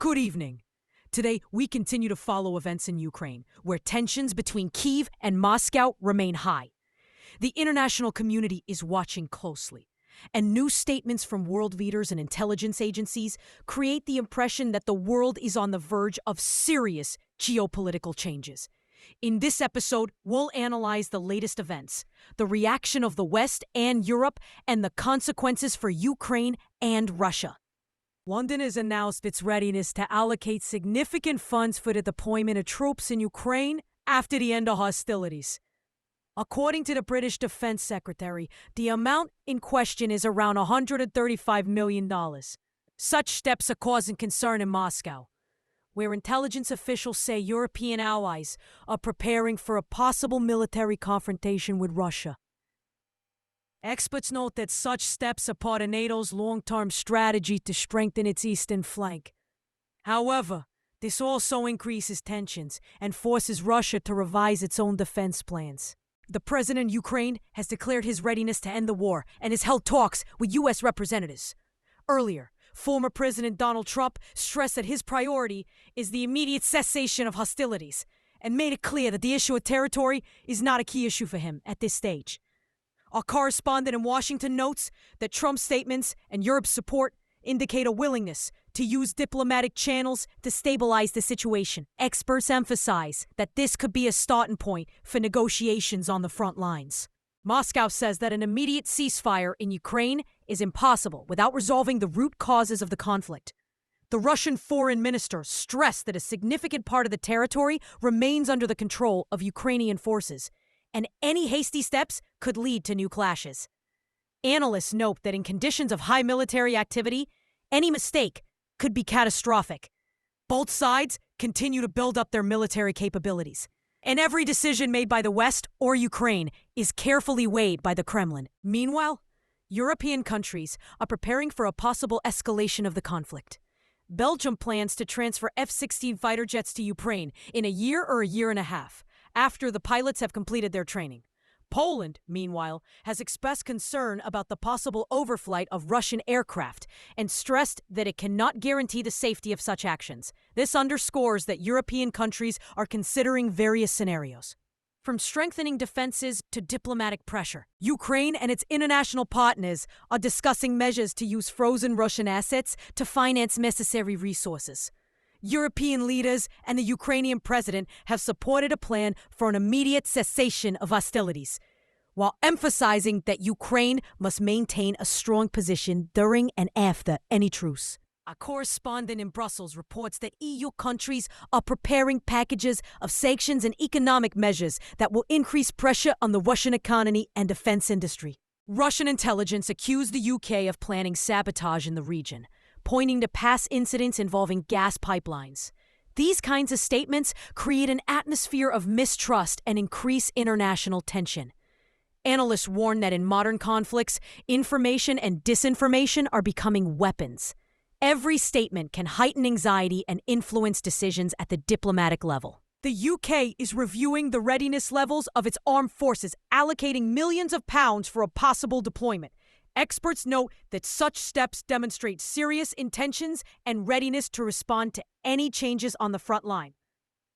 Good evening. Today, we continue to follow events in Ukraine, where tensions between Kyiv and Moscow remain high. The international community is watching closely, and new statements from world leaders and intelligence agencies create the impression that the world is on the verge of serious geopolitical changes. In this episode, we'll analyze the latest events, the reaction of the West and Europe, and the consequences for Ukraine and Russia. London has announced its readiness to allocate significant funds for the deployment of troops in Ukraine after the end of hostilities. According to the British Defense Secretary, the amount in question is around $135 million. Such steps are causing concern in Moscow, where intelligence officials say European allies are preparing for a possible military confrontation with Russia. Experts note that such steps are part of NATO's long-term strategy to strengthen its eastern flank. However, this also increases tensions and forces Russia to revise its own defense plans. The president of Ukraine has declared his readiness to end the war and has held talks with U.S. representatives. Earlier, former President Donald Trump stressed that his priority is the immediate cessation of hostilities and made it clear that the issue of territory is not a key issue for him at this stage. Our correspondent in Washington notes that Trump's statements and Europe's support indicate a willingness to use diplomatic channels to stabilize the situation. Experts emphasize that this could be a starting point for negotiations on the front lines. Moscow says that an immediate ceasefire in Ukraine is impossible without resolving the root causes of the conflict. The Russian foreign minister stressed that a significant part of the territory remains under the control of Ukrainian forces, and any hasty steps could lead to new clashes. Analysts note that in conditions of high military activity, any mistake could be catastrophic. Both sides continue to build up their military capabilities, and every decision made by the West or Ukraine is carefully weighed by the Kremlin. Meanwhile, European countries are preparing for a possible escalation of the conflict. Belgium plans to transfer F-16 fighter jets to Ukraine in a year or a year and a half, after the pilots have completed their training. Poland, meanwhile, has expressed concern about the possible overflight of Russian aircraft and stressed that it cannot guarantee the safety of such actions. This underscores that European countries are considering various scenarios, from strengthening defenses to diplomatic pressure. Ukraine and its international partners are discussing measures to use frozen Russian assets to finance necessary resources. European leaders and the Ukrainian president have supported a plan for an immediate cessation of hostilities, while emphasizing that Ukraine must maintain a strong position during and after any truce. A correspondent in Brussels reports that EU countries are preparing packages of sanctions and economic measures that will increase pressure on the Russian economy and defense industry. Russian intelligence accused the UK of planning sabotage in the region, pointing to past incidents involving gas pipelines. These kinds of statements create an atmosphere of mistrust and increase international tension. Analysts warn that in modern conflicts, information and disinformation are becoming weapons. Every statement can heighten anxiety and influence decisions at the diplomatic level. The UK is reviewing the readiness levels of its armed forces, allocating millions of pounds for a possible deployment. Experts note that such steps demonstrate serious intentions and readiness to respond to any changes on the front line.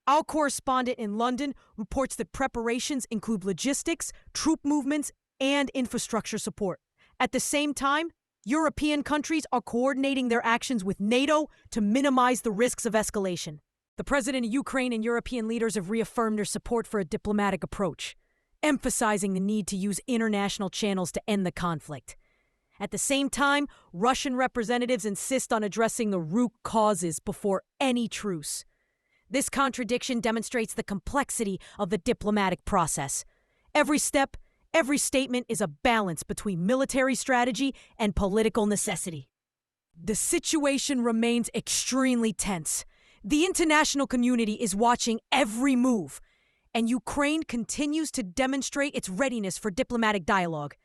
Our correspondent in London reports that preparations include logistics, troop movements, and infrastructure support. At the same time, European countries are coordinating their actions with NATO to minimize the risks of escalation. The president of Ukraine and European leaders have reaffirmed their support for a diplomatic approach, emphasizing the need to use international channels to end the conflict. At the same time, Russian representatives insist on addressing the root causes before any truce. This contradiction demonstrates the complexity of the diplomatic process. Every step, every statement is a balance between military strategy and political necessity. The situation remains extremely tense. The international community is watching every move, and Ukraine continues to demonstrate its readiness for diplomatic dialogue.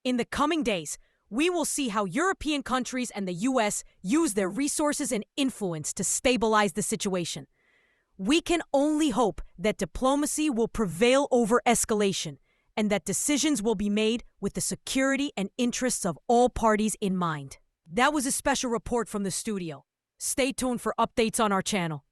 In the coming days, we will see how European countries and the U.S. use their resources and influence to stabilize the situation. We can only hope that diplomacy will prevail over escalation and that decisions will be made with the security and interests of all parties in mind. That was a special report from the studio. Stay tuned for updates on our channel.